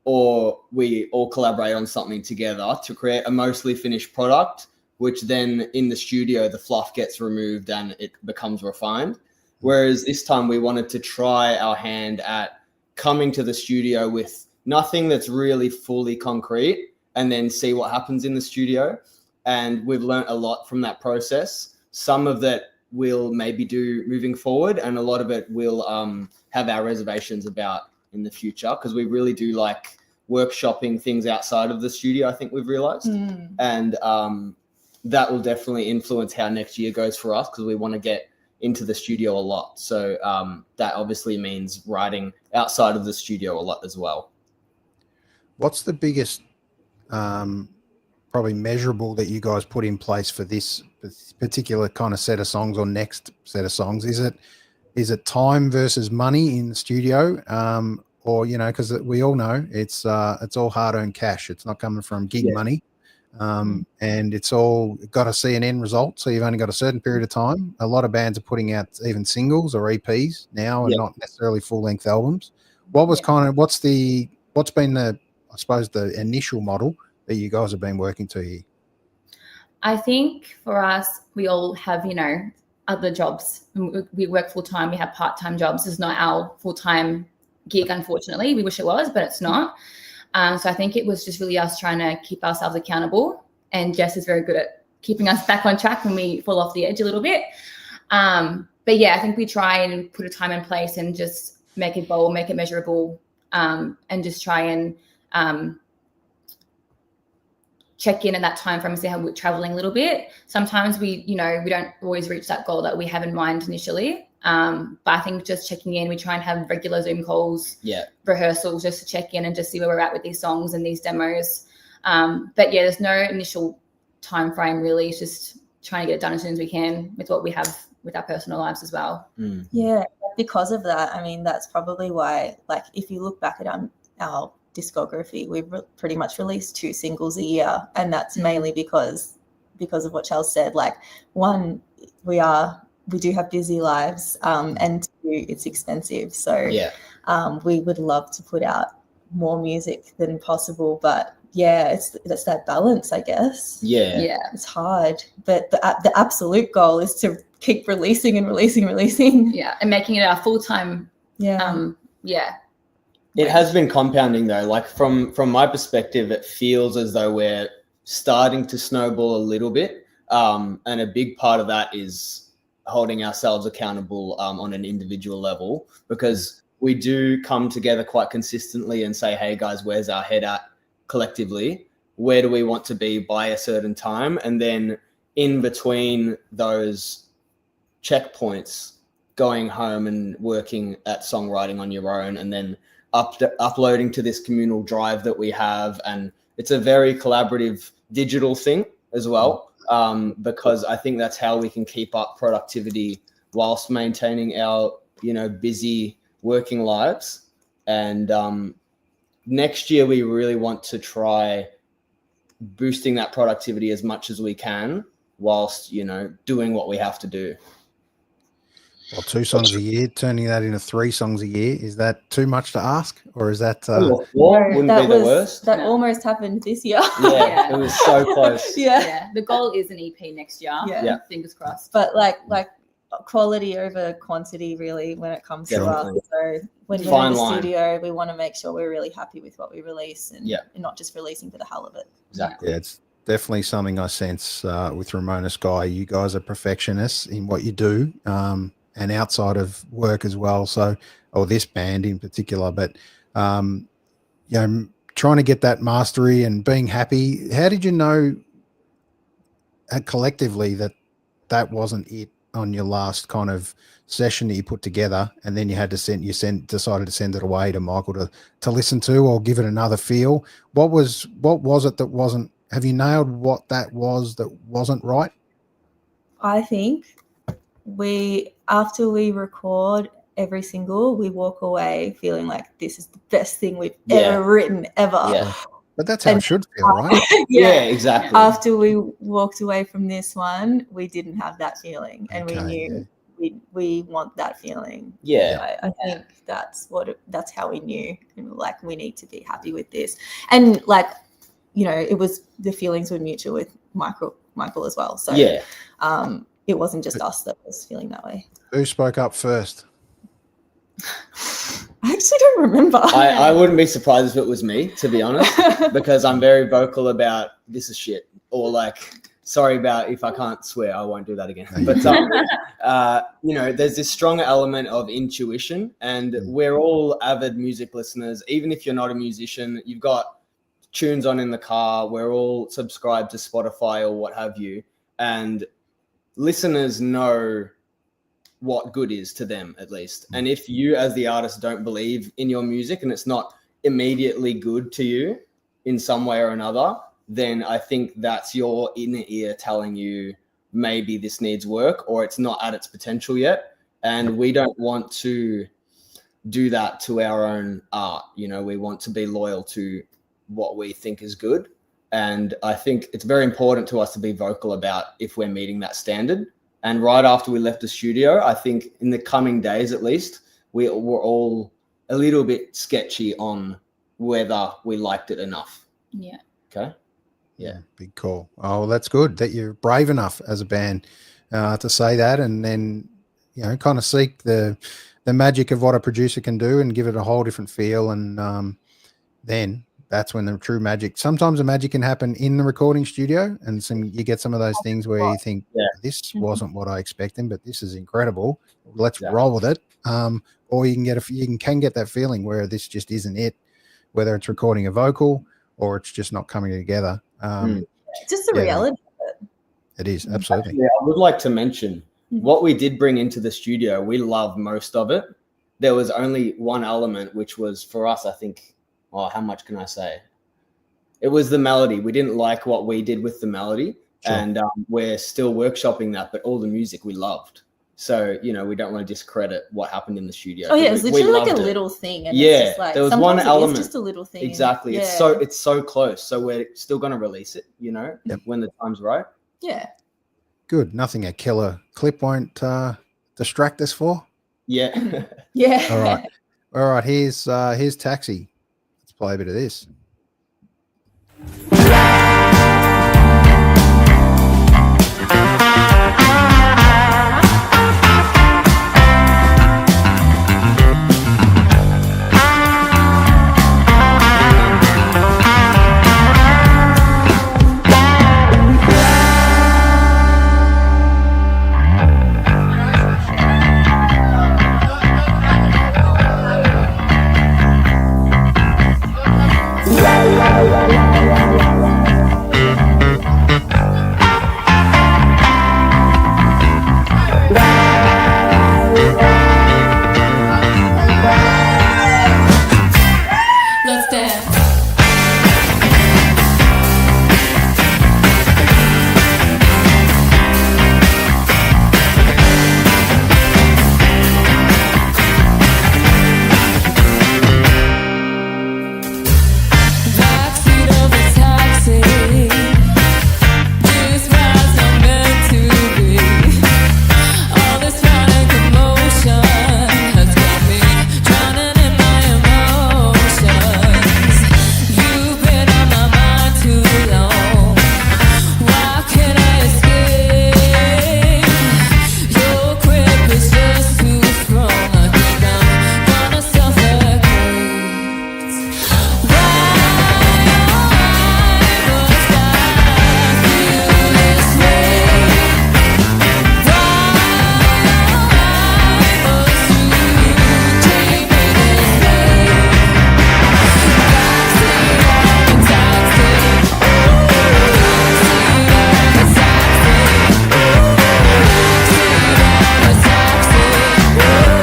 or we all collaborate on something together to create a mostly finished product, which then in the studio, the fluff gets removed and it becomes refined. Whereas this time we wanted to try our hand at coming to the studio with nothing that's really fully concrete and then see what happens in the studio. And we've learned a lot from that process. Some of that we'll maybe do moving forward, and a lot of it we'll have our reservations about in the future, because we really do like workshopping things outside of the studio, I think we've realized. And that will definitely influence how next year goes for us, because we want to get into the studio a lot. So that obviously means writing outside of the studio a lot as well. What's the biggest probably measurable that you guys put in place for this particular kind of set of songs or next set of songs? Is it time versus money in the studio? Or, because we all know it's all hard-earned cash. It's not coming from gig money. And it's all got to see an end result. So you've only got a certain period of time. A lot of bands are putting out even singles or EPs now and not necessarily full-length albums. What's been the initial model that you guys have been working to here? I think for us, we all have, other jobs. We work full-time. We have part-time jobs. It's not our full-time gig, unfortunately. We wish it was, but it's not. So I think it was just really us trying to keep ourselves accountable. And Jess is very good at keeping us back on track when we fall off the edge a little bit. But I think we try and put a time and place and just make it bold, make it measurable. and just try and check in at that time frame and see how we're traveling a little bit. Sometimes we don't always reach that goal that we have in mind initially. But I think just checking in, we try and have regular Zoom calls, rehearsals, just to check in and just see where we're at with these songs and these demos. But yeah, there's no initial time frame really. It's just trying to get it done as soon as we can with what we have with our personal lives as well. Yeah, because of that, I mean, that's probably why, like, if you look back at our discography, we've pretty much released 2 singles a year, and that's mainly because of what Charles said. Like, one, we do have busy lives, and 2, it's expensive. So we would love to put out more music than possible, but yeah, it's that balance, I guess. Yeah, it's hard, but the absolute goal is to keep releasing and releasing. Yeah, and making it our full-time. It has been compounding though. Like from my perspective, it feels as though we're starting to snowball a little bit, and a big part of that is holding ourselves accountable on an individual level, because we do come together quite consistently and say, hey guys, where's our head at collectively? Where do we want to be by a certain time? And then in between those checkpoints, going home and working at songwriting on your own, and then uploading to this communal drive that we have. And it's a very collaborative digital thing as well, because I think that's how we can keep up productivity whilst maintaining our, busy working lives. And next year, we really want to try boosting that productivity as much as we can whilst, doing what we have to do. Well, 2 songs a year, turning that into 3 songs a year, is that too much to ask, or is that? Wouldn't be the worst. That almost happened this year. Yeah, it was so close. Yeah. The goal is an EP next year. Yeah. Fingers crossed. But like quality over quantity, really, when it comes to us. So when we're in the studio, we want to make sure we're really happy with what we release, and not just releasing for the hell of it. Exactly. Yeah, it's definitely something I sense with Ramona Sky. You guys are perfectionists in what you do. And outside of work as well. So, or this band in particular, but, trying to get that mastery and being happy. How did you know collectively that wasn't it on your last kind of session that you put together, and then you had to decided to send it away to Michael to listen to or give it another feel? What was it that wasn't, have you nailed what that wasn't right? I think after we record every single, we walk away feeling like this is the best thing we've ever written ever. Yeah. But that's how it should feel, right? Yeah, exactly. After we walked away from this one, we didn't have that feeling, and we knew we want that feeling. Yeah. I think that's how we knew, like, we need to be happy with this. And like, it was, the feelings were mutual with Michael as well. So it wasn't just us that was feeling that way. Who spoke up first? I actually don't remember. I wouldn't be surprised if it was me, to be honest, because I'm very vocal about this is shit, or like, sorry about, if I can't swear, I won't do that again. But, there's this strong element of intuition, and we're all avid music listeners. Even if you're not a musician, you've got tunes on in the car. We're all subscribed to Spotify or what have you. And listeners know what good is to them, at least. And if you as the artist don't believe in your music and it's not immediately good to you in some way or another, then I think that's your inner ear telling you maybe this needs work or it's not at its potential yet. And we don't want to do that to our own art. We want to be loyal to what we think is good. And I think it's very important to us to be vocal about if we're meeting that standard. And right after we left the studio, I think in the coming days, at least, we were all a little bit sketchy on whether we liked it enough. Yeah. Okay. Yeah. Big call. Oh, well, that's good that you're brave enough as a band to say that, and then, kind of seek the magic of what a producer can do and give it a whole different feel. And then that's when the true magic, sometimes the magic can happen in the recording studio, and you get some of those things where you think, this wasn't what I expected, but this is incredible. Let's roll with it. or you can get that feeling where this just isn't it, whether it's recording a vocal or it's just not coming together. It's just the reality of it. It is, absolutely. Yeah, I would like to mention what we did bring into the studio. We love most of it. There was only one element, which was for us, I think, how much can I say? It was the melody. We didn't like what we did with the melody. Sure. And we're still workshopping that, but all the music we loved. So, we don't want to discredit what happened in the studio. Oh yeah, it's literally like a little thing. And it's just like, there was one element. It's just a little thing. Exactly. Yeah. It's so close. So we're still going to release it, when the time's right. Yeah. Good. Nothing a killer clip won't distract us for. Yeah. Yeah. All right. Here's Taxi. Let's play a bit of this. Let's dance. Backseat of a taxi. This ride's not meant to be. All this frantic emotion has got me drowning in my emotions. You've been on my mind too long. Why can't I escape? Your grip is just too strong. I think I'm gonna suffocate. Why must I feel this way? Why must you treat me this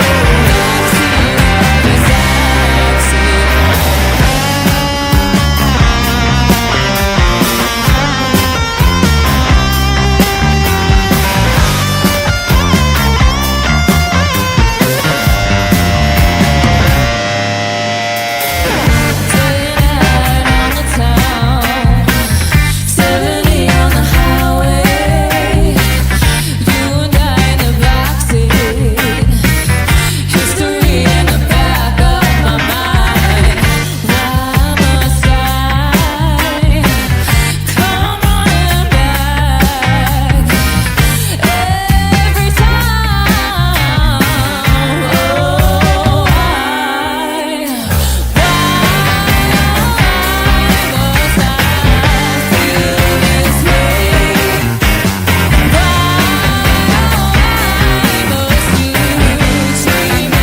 way?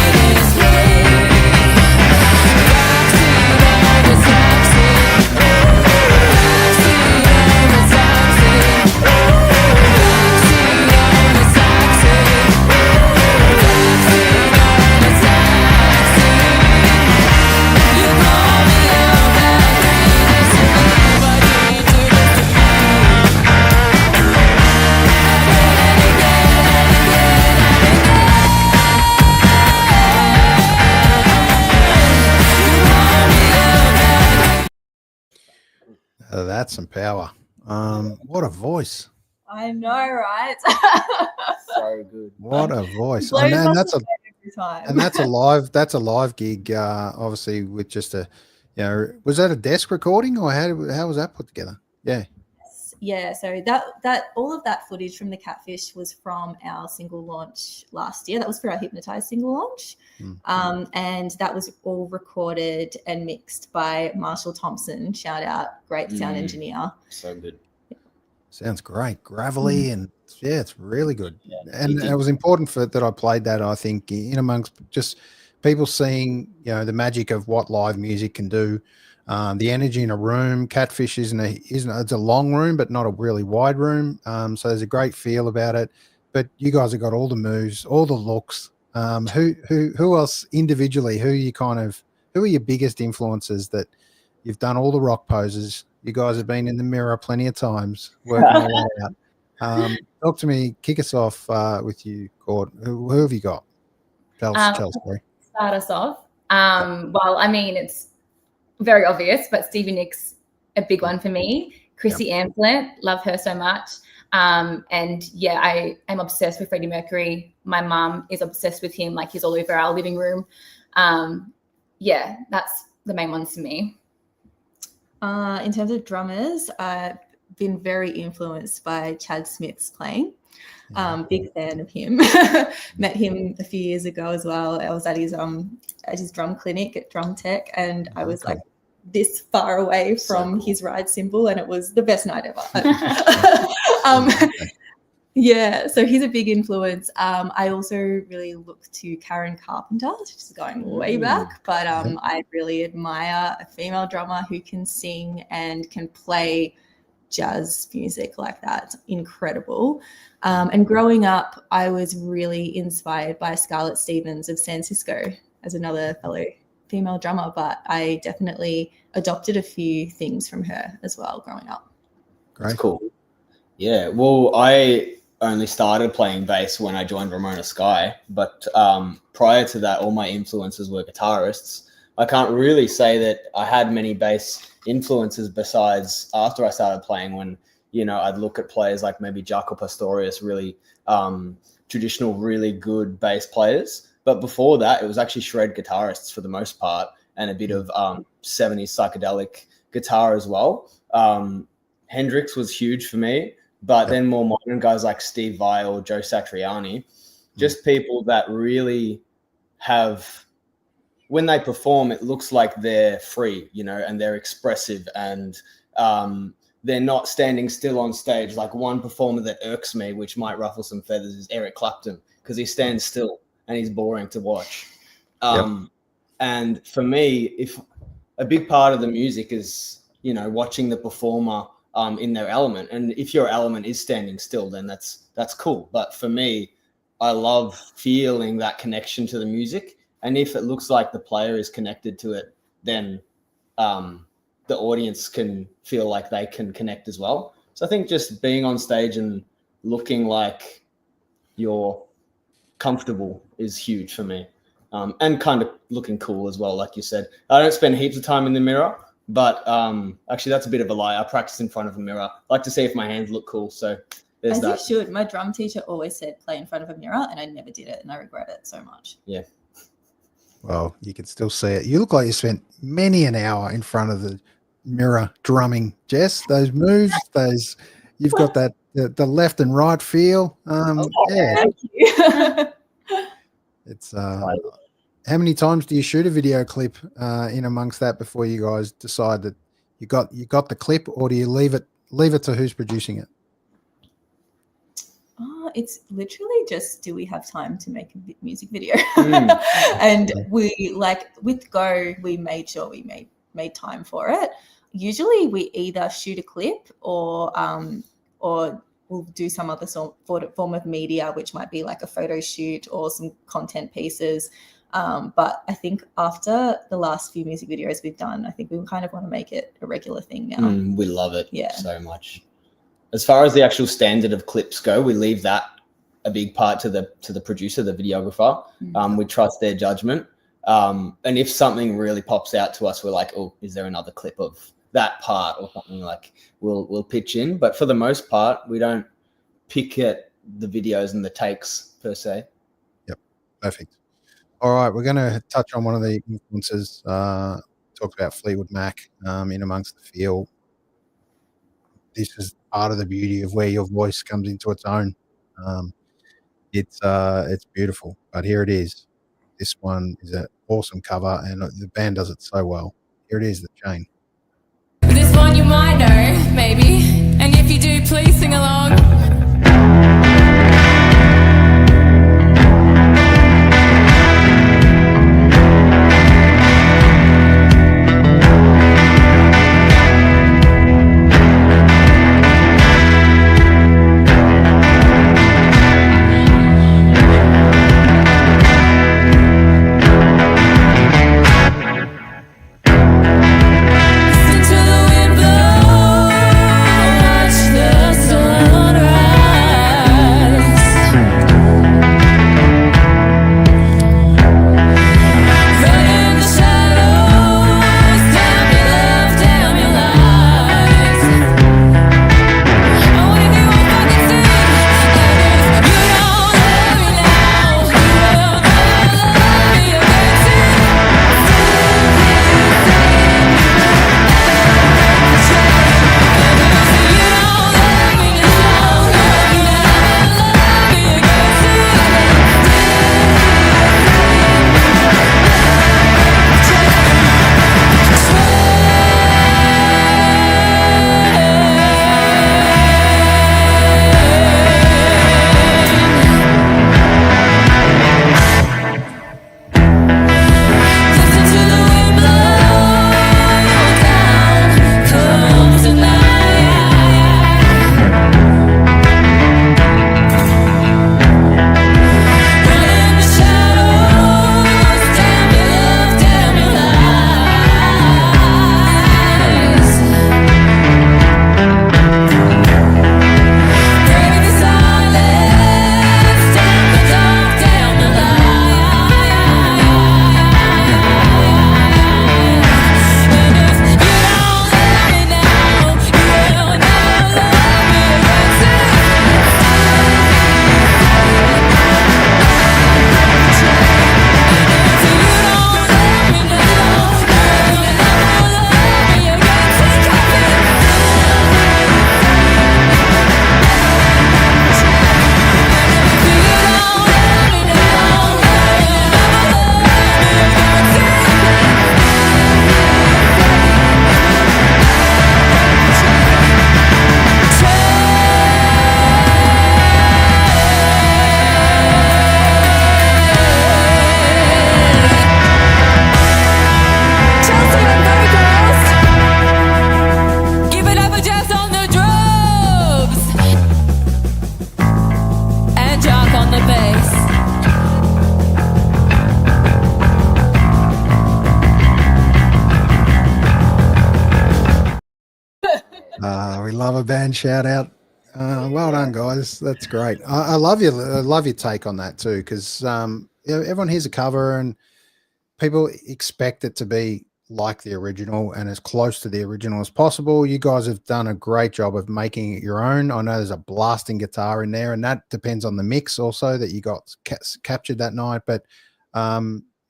That's some power. What a voice. I know, right? So good. What a voice. Blows And off that's the a head every time. and that's a live gig, obviously with just a, was that a desk recording or how was that put together? Yeah. Yeah, so that all of that footage from the Catfish was from our single launch last year. That was for our Hypnotize single launch. And that was all recorded and mixed by Marshall Thompson. Shout out, great sound engineer. So good. Sounds great. Gravelly and yeah, it's really good. Yeah, And it was important that I played that, I think, in amongst just people seeing, the magic of what live music can do. The energy in a room. Catfish isn't it's a long room, but not a really wide room. So there's a great feel about it. But you guys have got all the moves, all the looks. Who else individually? Who are your biggest influences that you've done all the rock poses? You guys have been in the mirror plenty of times working all that out. Talk to me. Kick us off with you, Gord. Who have you got? Tell story. Start us off. Well, I mean, it's very obvious, but Stevie Nicks, a big one for me. Chrissy Amplet, love her so much. And yeah, I am obsessed with Freddie Mercury. My mum is obsessed with him. Like, he's all over our living room. Yeah, that's the main ones for me. In terms of drummers, I've been very influenced by Chad Smith's playing. Big fan of him. Met him a few years ago as well. I was at his drum clinic at Drum Tech, and I was like this far away from his ride cymbal, and it was the best night ever. Yeah, so he's a big influence. I also really look to Karen Carpenter, which is going way back, but I really admire a female drummer who can sing and can play jazz music like that. It's incredible. And growing up, I was really inspired by Scarlett Stevens of San Cisco as another fellow female drummer, but I definitely adopted a few things from her as well growing up. Great. That's cool. Yeah, well, I only started playing bass when I joined Ramona Sky, but prior to that, all my influences were guitarists. I can't really say that I had many bass influences besides after I started playing, when, I'd look at players like maybe Jaco Pastorius, really traditional, really good bass players. But before that, it was actually shred guitarists for the most part, and a bit of 70s psychedelic guitar as well. Hendrix was huge for me. But then more modern guys like Steve Vai or Joe Satriani, just people that really have, when they perform, it looks like they're free, and they're expressive, and they're not standing still on stage. Like, one performer that irks me, which might ruffle some feathers, is Eric Clapton, because he stands still and he's boring to watch. And for me, if a big part of the music is, watching the performer in their element, and if your element is standing still, then that's cool. But for me, I love feeling that connection to the music, and if it looks like the player is connected to it, then the audience can feel like they can connect as well. So I think just being on stage and looking like you're comfortable is huge for me, and kind of looking cool as well. Like you said, I don't spend heaps of time in the mirror. But actually, that's a bit of a lie. I practice in front of a mirror. I like to see if my hands look cool. So there's that. As you should. My drum teacher always said play in front of a mirror, and I never did it, and I regret it so much. Yeah. Well, you can still see it. You look like you spent many an hour in front of the mirror drumming, Jess. Those moves, you've got that the left and right feel. Yeah. Thank you. It's how many times do you shoot a video clip in amongst that before you guys decide that you got the clip, or do you leave it to who's producing it? It's literally just, do we have time to make a music video? And we, like, with Go, we made sure we made time for it. Usually we either shoot a clip or we'll do some other form of media, which might be like a photo shoot or some content pieces. But I think after the last few music videos we've done, I think we kind of want to make it a regular thing now. We love it so much. As far as the actual standard of clips go, we leave that a big part to the producer, the videographer. We trust their judgment. And if something really pops out to us, we're like, oh, is there another clip of that part or something? Like, we'll pitch in. But for the most part, we don't pick at the videos and the takes per se. Yep, perfect. All right, we're going to touch on one of the influences. Talked about Fleetwood Mac in amongst the field. This is part of the beauty of where your voice comes into its own. It's beautiful, but here it is. This one is an awesome cover, and the band does it so well. Here it is, The Chain. This one you might know, maybe. And if you do, please sing We love a band shout out. Well done, guys. That's great. I love you. I love your take on that too, because everyone hears a cover and people expect it to be like the original and as close to the original as possible. You guys have done a great job of making it your own. I know there's a blasting guitar in there, and that depends on the mix also that you got captured that night. But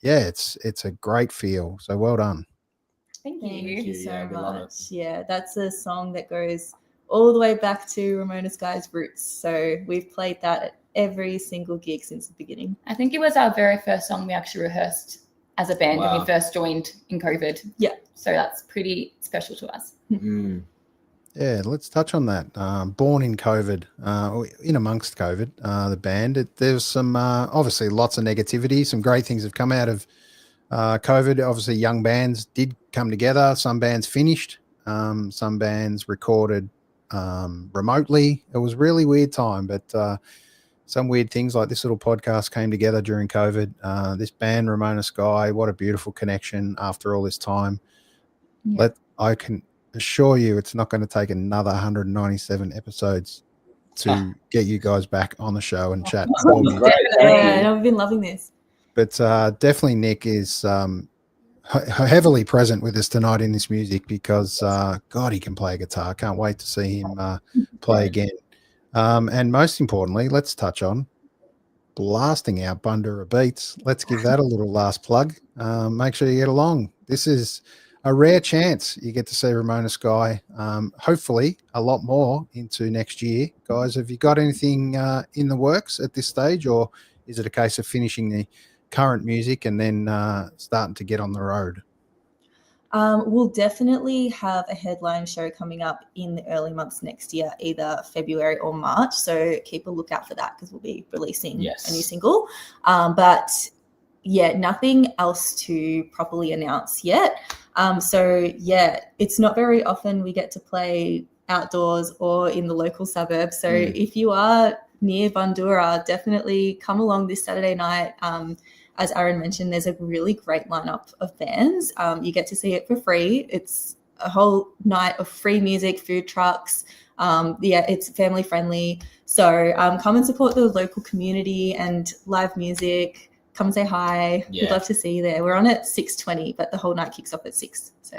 it's a great feel. So well done. Thank Thank you. you so Yeah, we love it. much. Yeah, that's a song that goes all the way back to Ramona Sky's roots. So we've played that at every single gig since the beginning. I think it was our very first song we actually rehearsed as a band when Wow. we first joined in COVID. Yeah. So that's pretty special to us. Mm. Yeah, let's touch on that. Born in COVID, in amongst COVID, the band. There's some obviously lots of negativity. Some great things have come out of COVID. Obviously, young bands did come together. Some bands finished. Some bands recorded remotely. It was a really weird time, but some weird things like this little podcast came together during COVID. This band, Ramona Sky, what a beautiful connection after all this time. Yeah. I can assure you it's not going to take another 197 episodes to get you guys back on the show and chat. more music. Great. Yeah, Thank and you. I've been loving this. But definitely Nick is heavily present with us tonight in this music because, God, he can play a guitar. Can't wait to see him play again. And most importantly, let's touch on blasting out Bundura Beats. Let's give that a little last plug. Make sure you get along. This is a rare chance you get to see Ramona Sky. Hopefully a lot more into next year. Guys, have you got anything in the works at this stage, or is it a case of finishing the current music and then starting to get on the road? We'll definitely have a headline show coming up in the early months next year, either February or March. So keep a lookout for that because we'll be releasing a new single. But yeah, nothing else to properly announce yet. So yeah, it's not very often we get to play outdoors or in the local suburbs. So if you are near Bundura, definitely come along this Saturday night. As Aaron mentioned, there's a really great lineup of bands. You get to see it for free. It's a whole night of free music, food trucks. It's family friendly. So come and support the local community and live music. Come and say hi. Yeah. We'd love to see you there. We're on at 6:20, but the whole night kicks off at 6. So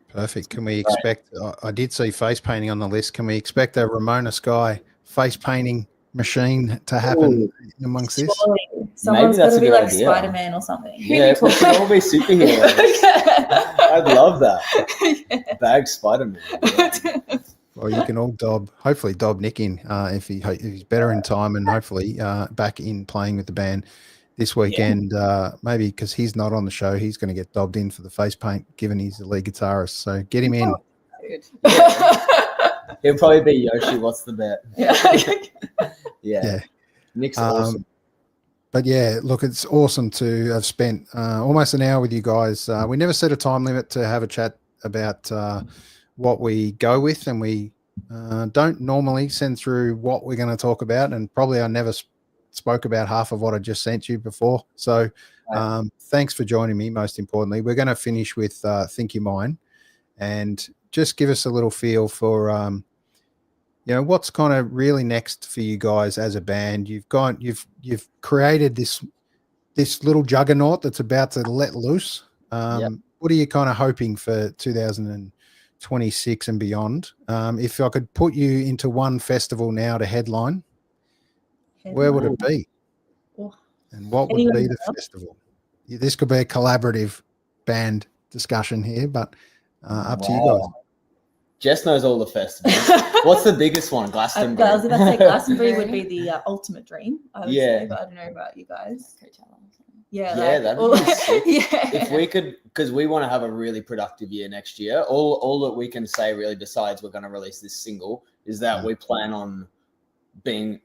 Perfect. Can we expect, I did see face painting on the list. Can we expect a Ramona Sky face painting machine to happen amongst this? surely someone's got that's to a be good like idea. Spider-Man or something. Yeah, we could all be superheroes. I'd love that. Bag Spider-Man. Yeah. Well, you can all hopefully dob Nick in if he's better in time, and hopefully back in playing with the band this weekend. Maybe because he's not on the show, he's going to get dobbed in for the face paint, given he's the lead guitarist. So get him in. He'll probably be Yoshi. What's the bet? Yeah. Nick's awesome. But yeah, look, it's awesome to have spent almost an hour with you guys. We never set a time limit to have a chat about what we go with, and we don't normally send through what we're going to talk about, and probably I never spoke about half of what I just sent you before. So thanks for joining me. Most importantly, we're going to finish with Think You're Mine, and just give us a little feel for what's kind of really next for you guys as a band. You've created this little juggernaut that's about to let loose. What are you kind of hoping for 2026 and beyond? If I could put you into one festival now to headline, where would it be? Oh. And what would be the festival? This could be a collaborative band discussion here, but up to you guys. Jess knows all the festivals. What's the biggest one? Glastonbury. I was about to say Glastonbury would be the ultimate dream. I would say, but I don't know about you guys. Yeah, that'd be sick. Yeah. If we could, because we want to have a really productive year next year. All that we can say really, besides we're going to release this single, is that we plan on being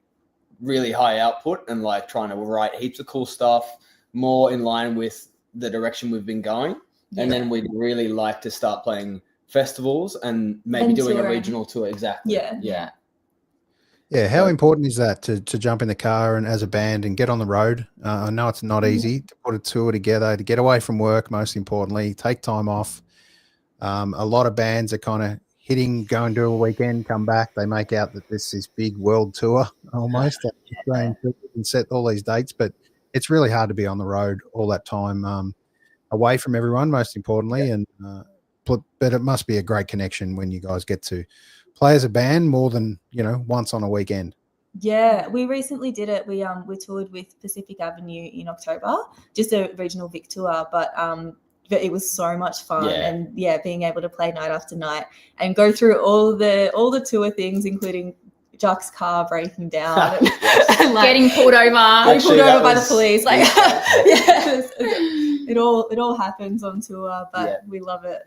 really high output and like trying to write heaps of cool stuff, more in line with the direction we've been going. And then we'd really like to start playing festivals and maybe doing touring. a regional tour. Exactly. Yeah. How important is that to jump in the car and as a band and get on the road? I know it's not easy to put a tour together, to get away from work, most importantly, take time off. A lot of bands are kind of going to a weekend, come back, they make out that this big world tour almost. And set all these dates, but it's really hard to be on the road all that time, away from everyone, most importantly. And but it must be a great connection when you guys get to play as a band more than once on a weekend. Yeah, we recently did it. We toured with Pacific Avenue in October, just a regional Vic tour, but it was so much fun. And being able to play night after night and go through all the tour things, including Jack's car breaking down and getting pulled over by the police. Like, it all happens on tour, but we love it.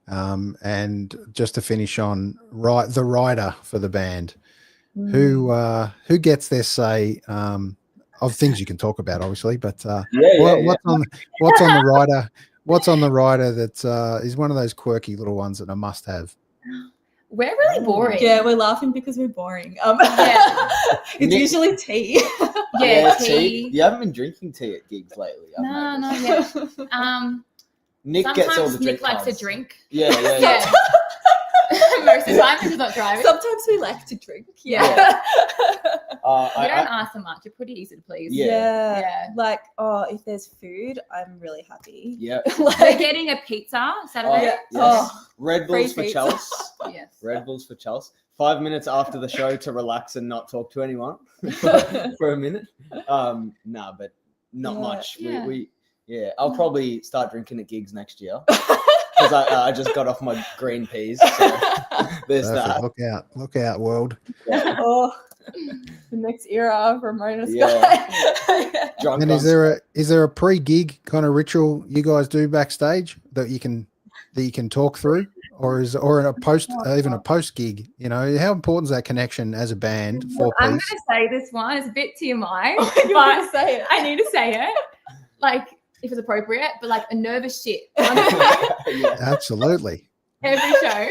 And just to finish on the writer for the band, who gets their say of things you can talk about, obviously, but what's on the writer? What's on the writer that is one of those quirky little ones that I must have? We're really boring. Yeah, we're laughing because we're boring. It's usually tea. Tea. You haven't been drinking tea at gigs lately. No, not yet. Nick gets all the drink. Nick likes to drink. Yeah. Most of the time, he's not driving. Sometimes we like to drink. We don't ask so much. You're pretty easy to please. Yeah. Like, if there's food, I'm really happy. Yeah. We're getting a pizza Saturday. Red Bulls for Chelsea. Yes. Red Bulls for Chelsea. 5 minutes after the show to relax and not talk to anyone for a minute. But not much. I'll probably start drinking at gigs next year. Because I just got off my green peas. So there's that. Look out, world. The next era of Ramona Sky. And is there a pre-gig kind of ritual you guys do backstage that you can talk through, or a post gig? How important is that connection as a band? I'm going to say this one. It's a bit TMI. You want to say it? I need to say it. Like, if it's appropriate, but like a nervous shit. Absolutely. Every show,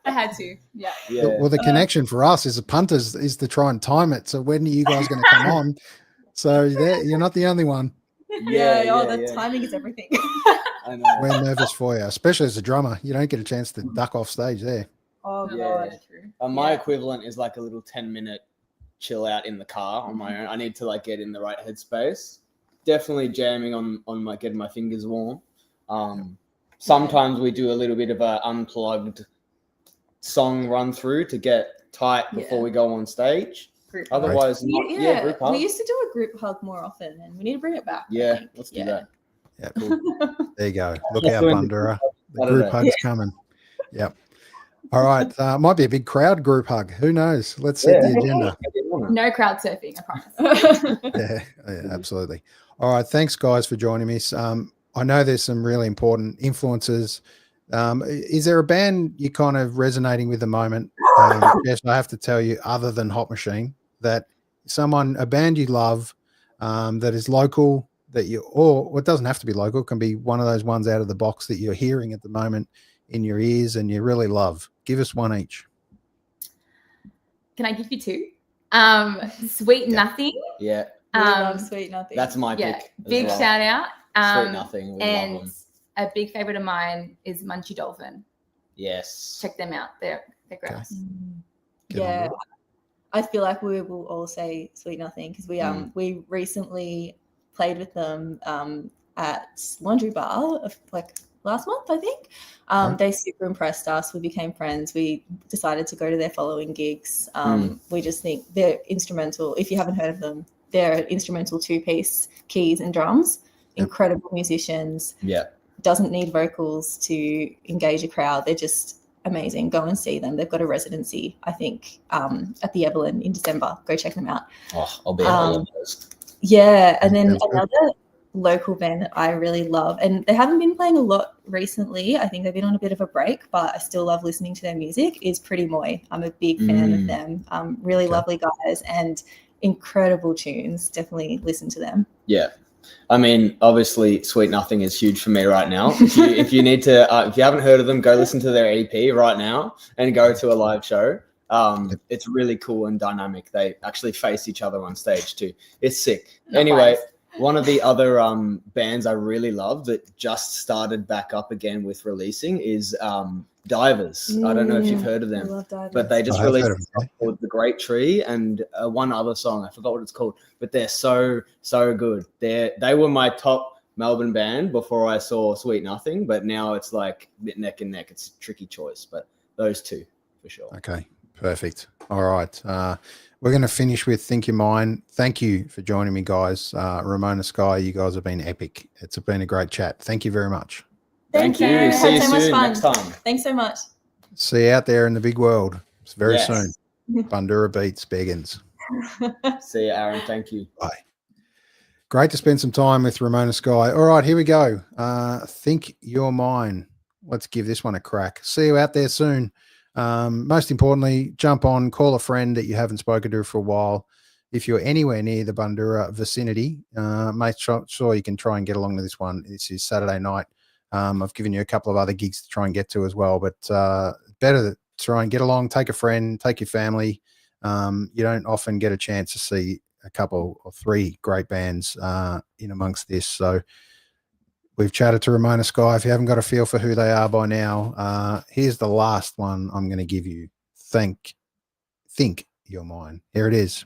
I had to. Yeah. Well, the connection for us as a punters is to try and time it. So when are you guys going to come on? So you're not the only one. The timing is everything. I know. We're nervous for you, especially as a drummer. You don't get a chance to duck off stage there. Oh, God. My equivalent is like a little 10-minute chill out in the car on my own. I need to get in the right headspace. Definitely jamming on my getting my fingers warm. Sometimes we do a little bit of a unplugged song run through to get tight before we go on stage. Otherwise, group hug. We used to do a group hug more often, and we need to bring it back. Yeah, let's do that. Yeah, cool. There you go. Look out, Bundera. The group hug's coming. Yep. All right. Might be a big crowd group hug. Who knows? Let's set the agenda. No crowd surfing, I promise. Yeah, absolutely. All right. Thanks, guys, for joining me. I know there's some really important influences. Is there a band you're kind of resonating with at the moment? Yes, I have to tell you, other than Hot Machine, that a band you love that is local, it doesn't have to be local, it can be one of those ones out of the box that you're hearing at the moment in your ears and you really love. Give us one each. Can I give you two? Sweet Nothing. Yeah. Love Sweet Nothing. That's my pick. Big shout out. Sweet Nothing. We and love them. A big favorite of mine is Munchie Dolphin. Yes. Check them out. They're great. Yeah. I feel like we will all say Sweet Nothing because we recently played with them at Laundry Bar last month, I think. They super impressed us. We became friends. We decided to go to their following gigs. We just think they're instrumental. If you haven't heard of them, they're an instrumental two-piece, keys and drums. Incredible musicians. Yeah. Doesn't need vocals to engage a crowd. They're just amazing. Go and see them. They've got a residency, I think, at the Evelyn in December. Go check them out. Oh, I'll be at all of those. Yeah, and then another local band that I really love, and they haven't been playing a lot recently. I think they've been on a bit of a break, but I still love listening to their music, is Pretty Moy. I'm a big fan of them. Really lovely guys and incredible tunes. Definitely listen to them. Yeah. I mean, obviously, Sweet Nothing is huge for me right now. If you need to, if you haven't heard of them, go listen to their EP right now and go to a live show. It's really cool and dynamic. They actually face each other on stage too. It's sick. Anyway, One of the other bands I really love that just started back up again with releasing is Divers. I don't know if you've heard of I them, love Divers. but they just I have released heard of a them, song called The Great Tree and one other song. I forgot what it's called, but they're so good. They were my top Melbourne band before I saw Sweet Nothing, but now it's like a bit neck and neck. It's a tricky choice, but those two for sure. Okay, perfect. All right. We're going to finish with Think Your Mind. Thank you for joining me, guys. Ramona Sky, you guys have been epic. It's been a great chat. Thank you very much. Thank you. Had See you so much soon fun. next time. Thanks so much. See you out there in the big world. It's very Yes. soon. Bundura Beats Beggins. See you, Aaron. Thank you. Bye. Great to spend some time with Ramona Sky. All right, here we go. Think Your Mind. Let's give this one a crack. See you out there soon. Most importantly, jump on, call a friend that you haven't spoken to for a while. If you're anywhere near the Bundura vicinity, make sure you can try and get along to this one. This is Saturday night. I've given you a couple of other gigs to try and get to as well, but better to try and get along, take a friend, take your family. You don't often get a chance to see a couple or three great bands in amongst this. So we've chatted to Ramona Sky. If you haven't got a feel for who they are by now, here's the last one I'm going to give you. Think Your Mind. Here it is.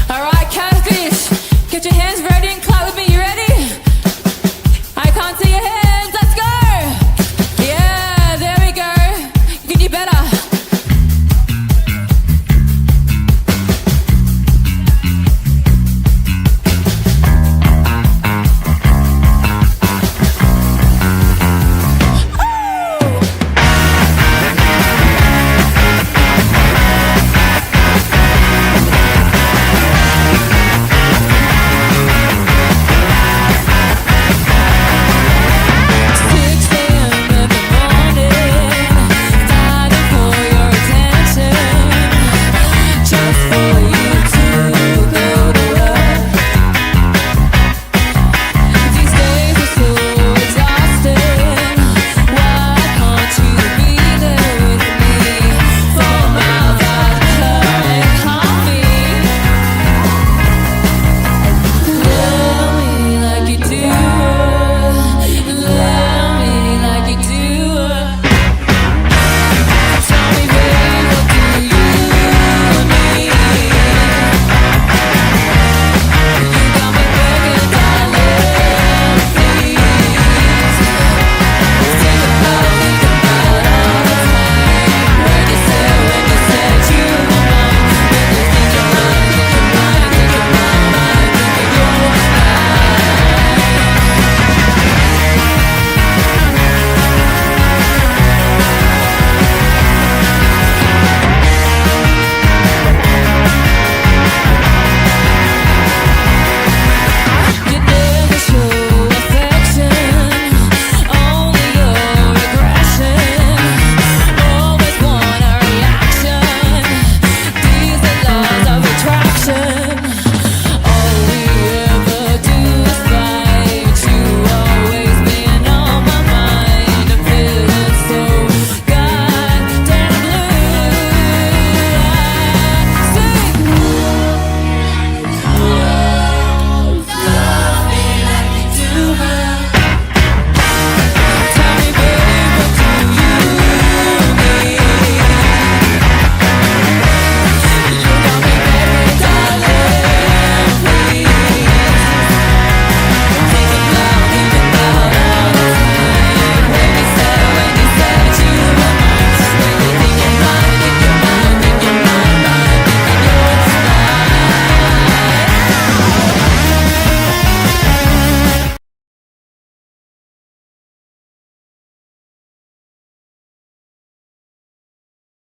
All right, catfish, get your hands ready and clap with me. You ready? I can't see your head.